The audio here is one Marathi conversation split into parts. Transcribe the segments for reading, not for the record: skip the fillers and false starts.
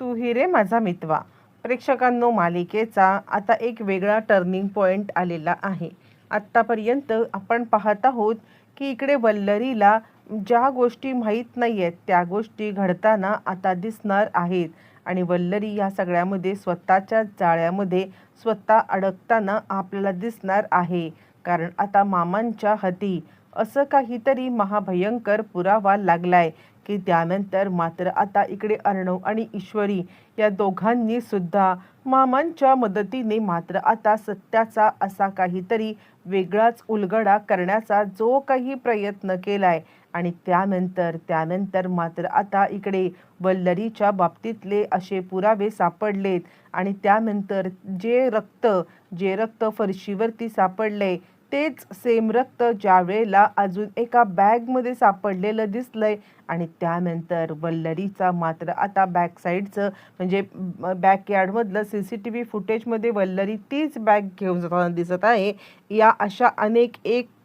तू ही रे माझा मितवा. प्रेक्षकांनो, मालिकेचा आता एक वेगळा टर्निंग पॉइंट आलेला आहे. आत्तापर्यंत आपण पाहत आहोत की इकडे वल्लरीला ज्या गोष्टी माहीत नाही आहेत त्या गोष्टी घडताना आता दिसणार आहेत आणि वल्लरी या सगळ्यामध्ये स्वतःच्या जाळ्यामध्ये स्वतः अडकताना आपल्याला दिसणार आहे. कारण आता मामांच्या हाती असं काहीतरी महाभयंकर पुरावा लागलाय की त्यानंतर मात्र आता इकडे अर्णव आणि ईश्वरी या दोघांनी सुद्धा मामांच्या मदतीने मात्र आता सत्याचा असा काहीतरी वेगळाच उलगडा करण्याचा जो काही प्रयत्न केलाय आणि त्यानंतर मात्र आता इकडे वल्लरीच्या बाबतीतले असे पुरावे सापडलेत आणि त्यानंतर जे रक्त फरशीवरती सापडले तेच सेम रक्त ज्या वेळेला अजून एका बॅगमध्ये सापडलेलं दिसलंय आणि त्यानंतर वल्लरीचा मात्र आता बॅक साईडचं म्हणजे बॅकयार्डमधलं CCTV फुटेजमध्ये वल्लरी तीच बॅग घेऊन जाताना दिसत आहे. या अशा अनेक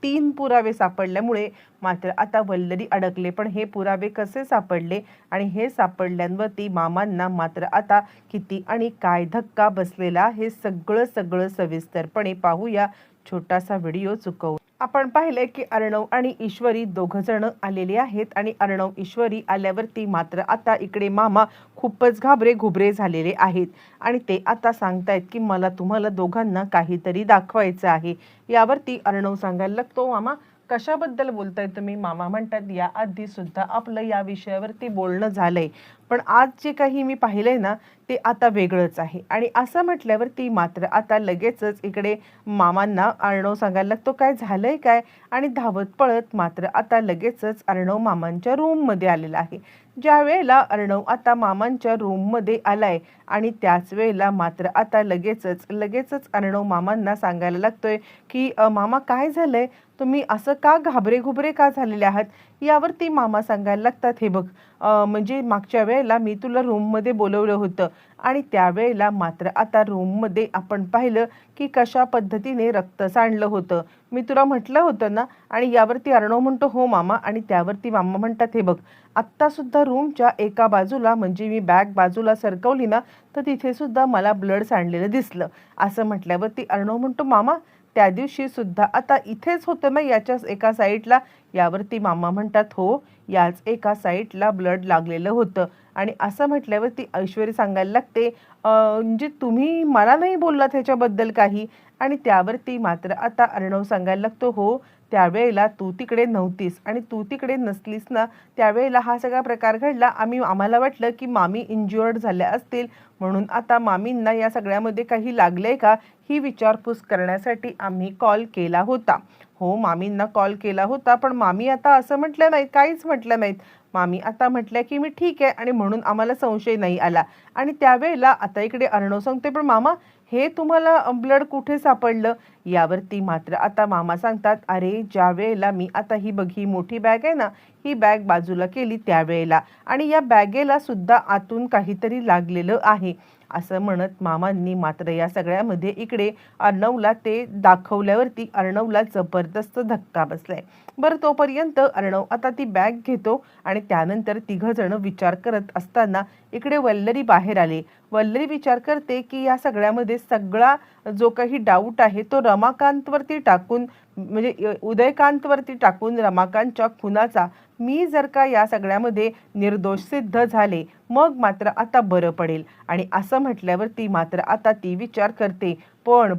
3 पुरावे सापडल्यामुळे मात्र आता वल्लरी अडकले. पण हे पुरावे कसे सापडले आणि हे सापडल्यांवरती मामांना मात्र आता किती आणि काय धक्का बसलेला हे सगळं सविस्तरपणे पाहूया. छोटासा व्हिडिओ चुकवू. आपण पाहिले की अर्णव आणि ईश्वरी दोघजण आलेले आहेत आणि अर्णव ईश्वरी आल्यावरती मात्र आता इकडे मामा खूपच घुबरे झालेले आहेत आणि ते आता सांगतायत की मला तुम्हाला दोघांना काहीतरी दाखवायचं आहे. यावरती अर्णव सांगायला लागतो, मामा कशाबद्दल बोलताय तुम्ही? मामा म्हणतात, या आधी सुद्धा आपलं या विषयावरती बोलणं झालंय, पण आज जे काही मी पाहिलंय ना ते आता वेगळंच आहे. आणि असं म्हटल्यावरती मात्र आता लगेचच इकडे मामांना अर्णव सांगायला लागतो, काय झालंय काय? आणि धावत पळत मात्र आता लगेचच अर्णव मामांच्या रूममध्ये आलेला आहे. ज्या वेळेला अर्णव आता मामांच्या रूममध्ये आलाय आणि त्याच वेळेला मात्र आता लगेचच अर्णव मामांना सांगायला लागतोय की मामा काय झालंय? तुम्ही असं का घुबरे का झालेले आहात? यावरती मामा सांगायला लागतात, हे बघ म्हणजे मागच्या वेळेला मी तुला रूममध्ये बोलवलं होतं आणि त्यावेळेला मात्र आता रूममध्ये आपण पाहिलं की कशा पद्धतीने रक्त सांडलं होतं. मी तुला म्हटलं होतं ना. आणि यावरती अर्णव म्हणतो, हो मामा. आणि त्यावरती मामा म्हणतात, हे बघ आत्तासुद्धा रूमच्या एका बाजूला म्हणजे मी बॅग बाजूला सरकवली ना तर तिथे सुद्धा मला ब्लड सांडलेलं दिसलं. असं म्हटल्यावरती अर्णव म्हणतो, मामा त्या दिवशी सुद्धा आता इथेच होतं ना याच्याच एका साईडला? यावरती मामा म्हणतात, हो याच एका साईडला ब्लड लागलेलं होतं. आणि असं म्हटल्यावरती ऐश्वरी सांगायला लागते, म्हणजे तुम्ही मला नाही बोललात ह्याच्याबद्दल काही? आणि त्यावरती मात्र आता अर्णव सांगायला लागतो, हो त्यावेळेला तू तिकडे नव्हतीस आणि तू तिकडे नसलीस ना त्यावेळेला हा सगळा प्रकार घडला. आम्हाला वाटलं की मामी इंज्युअर्ड झाल्या असतील म्हणून आता मामींना या सगळ्यामध्ये काही लागलंय का ही विचारपूस करण्यासाठी आम्ही कॉल केला होता. हो मामींना कॉल केला होता, पण मामी आता असं म्हटलं नाहीत, काहीच म्हटलं नाहीत. मामी आता म्हटल्या की मी ठीक आहे आणि म्हणून आम्हाला संशय नाही आला. आणि त्यावेळेला आता इकडे अर्णव सांगते, पण मामा हे तुम्हाला ब्लड कुठे सापडलं? यावरती मात्र आता मामा सांगतात, अरे ज्या वेळेला मी आता ही मोठी बॅग आहे ना ही बॅग बाजूला केली त्यावेळेला आणि या बॅगेला सुद्धा आतून काहीतरी लागलेलं आहे. असं म्हणत मामांनी मात्र या सगळ्यामध्ये इकडे अर्णवला ते दाखवल्यावरती अर्णवला जबरदस्त धक्का बसलाय. बरं तोपर्यंत अर्णव आता ती बॅग घेतो आणि त्यानंतर तिघजण विचार करत असताना इकडे वल्लरी बाहेर आले. वल्लरी विचार करते की या सगळ्यामध्ये सगळा जो काही डाऊट आहे तो रमाकांतवरती टाकून म्हणजे उदयकांतवरती टाकून रमाकांतच्या खुनाचा मी जर का या सगळ्यामध्ये निर्दोष सिद्ध झाले मग मात्र आता बरं पडेल. आणि असं म्हटल्यावरती मात्र आता ती विचार करते,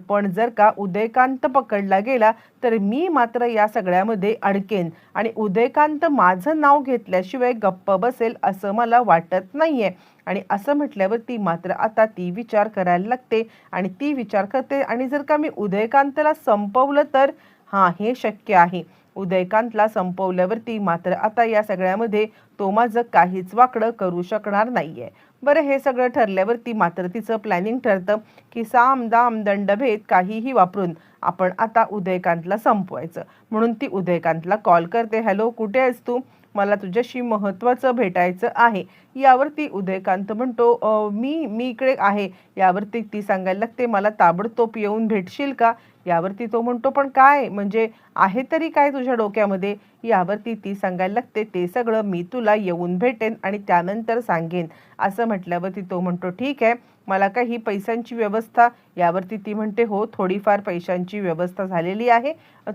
पण जर का उदयकांत पकडला गेला तर मी मात्र या सगळ्यामध्ये अडकेन आणि उदयकांत माझं नाव घेतल्याशिवाय गप्प बसेल असं मला वाटत नाहीये. आणि असं म्हटल्यावरती मात्र आता ती विचार करायला लागते आणि ती विचार करते, आणि जर का मी उदयकांतला संपवलं तर? हां, हे शक्य आहे. उदयकांतला संपवल्यावरती मात्र आता या सगळ्यामध्ये तो माझं काहीच वाकडं करू शकणार नाहीये. बरं हे सगळं ठरल्यावरती मात्र तिचं प्लॅनिंग ठरतं की साम दाम दंडभेद काहीही वापरून आपण आता उदयकांतला संपवायचं. म्हणून ती उदयकांतला कॉल करते, हॅलो कुठे आहेस तू? मला तुझ्याशी महत्त्वाचं भेटायचं आहे. यावरती उदयकांत म्हणतो मी इकडे आहे. यावरती ती सांगायला लागते, मला ताबडतोब येऊन भेटशील का? यावरती तो म्हणतो, पण काय म्हणजे आहे तरी काय तुझ्या डोक्यामध्ये? यावरती ती सांगायला लागते, ते सगळं मी तुला येऊन भेटेन आणि त्यानंतर सांगेन. असं म्हटल्यावरती तो म्हणतो, ठीक आहे, मला काही पैशांची व्यवस्था? यावरती ती म्हणते, हो, थोडीफार पैशांची व्यवस्था झालेली आहे,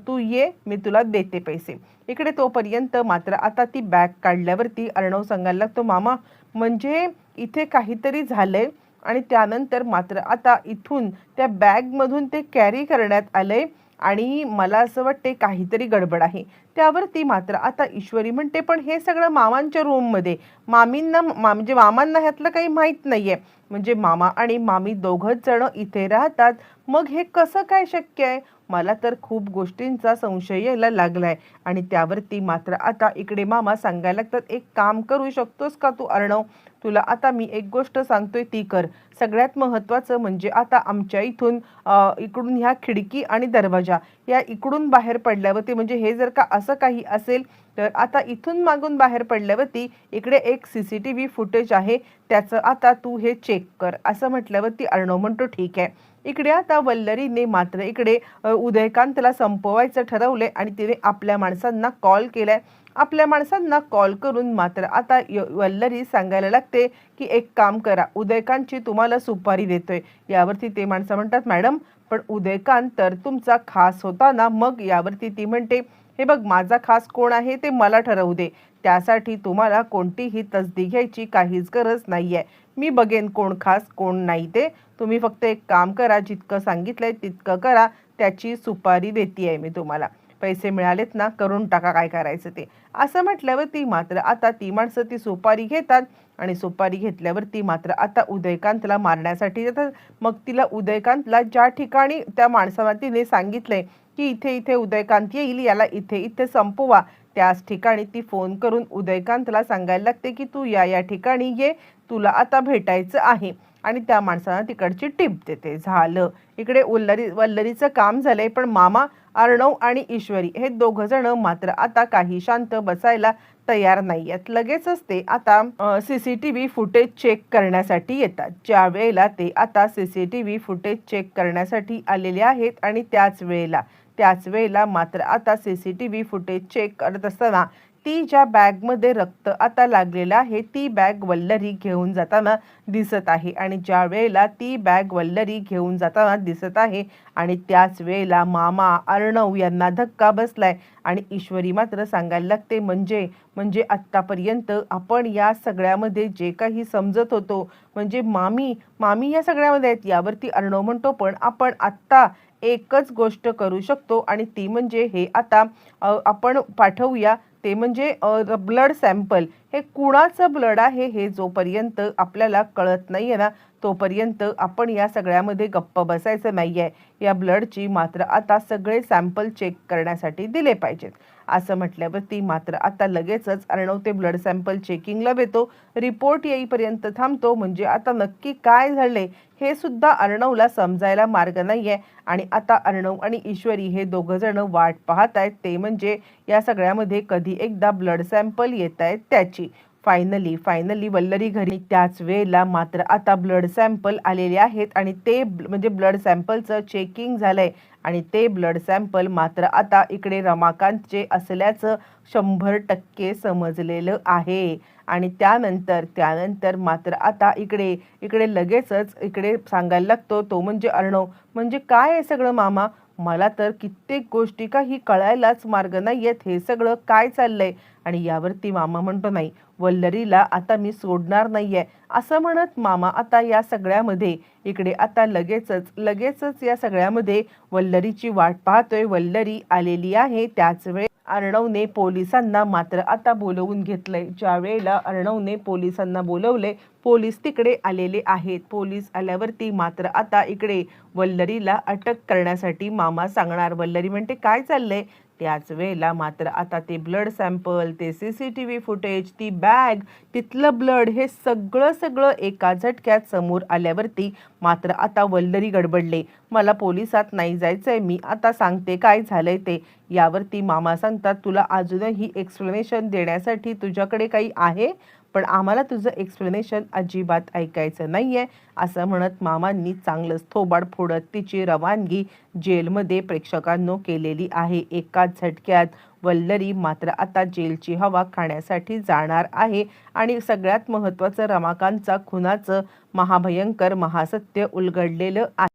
तू ये, मी तुला देते पैसे. इकडे तोपर्यंत मात्र आता ती बॅग काढल्यावरती अर्णव सांगायला लागतो, मामा म्हणजे इथे काहीतरी झालंय आणि त्यानंतर मात्र आता इथून त्या बॅगमधून ते कॅरी करण्यात आलंय आणि मला असं वाटते काहीतरी गडबड आहे. त्यावरती मात्र आता ईश्वरी म्हणते, पण हे सगळं मामांच्या रूममध्ये, म्हणजे मामांना ह्यातलं काही माहीत नाहीये. म्हणजे मामा आणि मामी दोघंच जण इथे राहतात, मग हे कसं काय शक्य आहे? मला तर खूप गोष्टींचा संशय यायला लागलाय. आणि त्यावरती मात्र आता इकडे मामा सांगायला लागतात, एक काम करू शकतोस का तू अर्णव? तुला आता मी एक गोष्ट सांगतोय ती कर. सगळ्यात महत्त्वाचं म्हणजे आता आमच्या इकडून ह्या खिडकी आणि दरवाजा या इकडून बाहेर पडल्यावरती, म्हणजे हे जर का असं काही असेल तर आता इथून मागून बाहेर पडल्यावरती इकडे एक CCTV फुटेज आहे, त्याचं आता तू हे चेक कर. असं म्हटल्यावरती अर्णव म्हणतो, ठीक आहे. इकडे आता वल्लरीने मात्र इकडे उदयकांतला संपवायचं ठरवले आणि तिने आपल्या माणसांना कॉल केलाय. आपल्या माणसांना कॉल करून मात्र आता वल्लरी सांगायला लागते की एक काम करा, उदयकांतची तुम्हाला सुपारी देतोय. यावरती ते माणसं म्हणतात, मॅडम पण उदयकांत तर तुमचा खास होता ना? मग यावरती ती म्हणते, हे बघ, माझा खास कोण आहे ते मला ठरवू दे. त्यासाठी तुम्हाला कोणतीही तसदी घ्यायची काहीच गरज नाहीये. मी बघेन कोण खास कोण नाही ते. तुम्ही फक्त एक काम करा, जितकं सांगितलंय तितकं करा, त्याची सुपारी देतीये मी तुम्हाला. पैसे मिळालेत ना, करून टाका काय करायचं ते. असं म्हटल्यावरती मात्र आता ती माणसं ती सुपारी घेतात आणि सुपारी घेतल्यावरती मात्र आता उदयकांतला मारण्यासाठी जातात. मग तिला उदयकांतला ज्या ठिकाणी त्या माणसाला तिने सांगितलंय की इथे इथे उदयकांत येईल, याला इथे इथे संपवा, त्याच ठिकाणी ती फोन करून उदयकांतला सांगायला लागते की तू या ठिकाणी ये, तुला आता भेटायचं आहे. आणि त्या माणसाला तिकडची टिप देते. झालं. इकडे वल्लरीचं काम झालंय. पण मामा, अर्णव आणि ईश्वरी हे दोघं जण मात्र आता काही शांत बसायला तयार नाही आहेत. लगेचच ते आता CCTV फुटेज चेक करण्यासाठी येतात. ज्या वेळेला ते आता CCTV फुटेज चेक करण्यासाठी आलेले आहेत आणि त्याच वेळेला मात्र आता CCTV फुटेज चेक करत असताना ती ज्या बॅगमध्ये रक्त आता लागलेलं आहे ती बॅग वल्लरी घेऊन जाताना दिसत आहे. आणि ज्या वेळेला ती बॅग वल्लरी घेऊन जाताना दिसत आहे आणि त्याच वेळेला मामा अर्णव यांना धक्का बसलाय आणि ईश्वरी मात्र सांगायला लागते, म्हणजे आत्तापर्यंत आपण या सगळ्यामध्ये जे काही समजत होतो, म्हणजे मामी या सगळ्यामध्ये आहेत. यावरती अर्णव म्हणतो, पण आपण आत्ता एकच गोष्ट करू शकतो आणि ती म्हणजे हे आता आपण पाठवूया, ते म्हणजे ब्लड सॅम्पल. हे कुणाचं ब्लड आहे हे जोपर्यंत आपल्याला कळत नाहीये ना, तोपर्यंत आपण या सगळ्यामध्ये गप्प बसायचं नाहीये. या ब्लडची मात्र आता सगळे सॅम्पल चेक करण्यासाठी दिले पाहिजेत. असं म्हटल्यावरती मात्र आता लगेचच अर्णव ते ब्लड सॅम्पल चेकिंगला देतो. रिपोर्ट येईपर्यंत थांबतो. म्हणजे आता नक्की काय झाले हे सुद्धा अर्णवला समजायला मार्ग नाहीये. आणि आता अर्णव आणि ईश्वरी हे दोघं जण वाट पाहत आहेत, ते म्हणजे या सगळ्यामध्ये कधी एकदा ब्लड सॅम्पल येत आहेत त्याची. फायनली वल्लरी घरी. त्याच वेळेला मात्र आता ब्लड सॅम्पल आलेले आहेत आणि ते म्हणजे ब्लड सॅम्पलचं चेकिंग झालंय आणि ते ब्लड सॅम्पल मात्र आता इकडे रमाकांतचे असल्याचं 100% समजलेलं आहे. आणि त्यानंतर मात्र आता इकडे लगेचच इकडे सांगायला लागतो तो म्हणजे अर्णव, म्हणजे काय आहे सगळं मामा? मला तर कित्येक गोष्टी काही कळायलाच मार्ग नाहीयेत. हे सगळं काय चाललंय? आणि यावरती मामा म्हणतो, नाही, वल्लरीला आता मी सोडणार नाहीये. असं म्हणत मामा आता या सगळ्यामध्ये इकडे आता लगेचच या सगळ्यामध्ये वल्लरीची वाट पाहतोय. वल्लरी आलेली आहे. त्याच वेळी अर्णवने पोलिसांना मात्र आता बोलवून घेतलंय. ज्या वेळेला अर्णवने पोलिसांना बोलवले, पोलीस तिकडे आलेले आहेत. पोलीस आल्यावरती मात्र आता इकडे वल्लरीला अटक करण्यासाठी मामा सांगणार. वल्लरी म्हणते, काय चाललंय? त्याच वेळेला मात्र आता ते ब्लड सॅम्पल, ते CCTV फुटेज, ती बॅग, तिथलं ब्लड, हे सगळं एका झटक्यात समोर आल्यावरती मात्र आता वल्लरी गडबडले. मला पोलिसात नाही जायचंय, मी आता सांगते काय झालंय ते. यावरती मामा सांगतात, तुला अजूनही एक्सप्लेनेशन देण्यासाठी तुझ्याकडे काही आहे? पण आम्हाला तुझं एक्सप्लेनेशन अजिबात ऐकायचं नाहीये, असं म्हणत मामांनी चांगलंच थोबाड फोडत तिची रवानगी जेलमध्ये प्रेक्षकांनो केलेली आहे. एकाच झटक्यात वल्लरी मात्र आता जेलची हवा खाण्यासाठी जाणार आहे आणि सगळ्यात महत्त्वाचं रमाकांतचा खुनाचं महाभयंकर महासत्य उलगडलेलं आहे.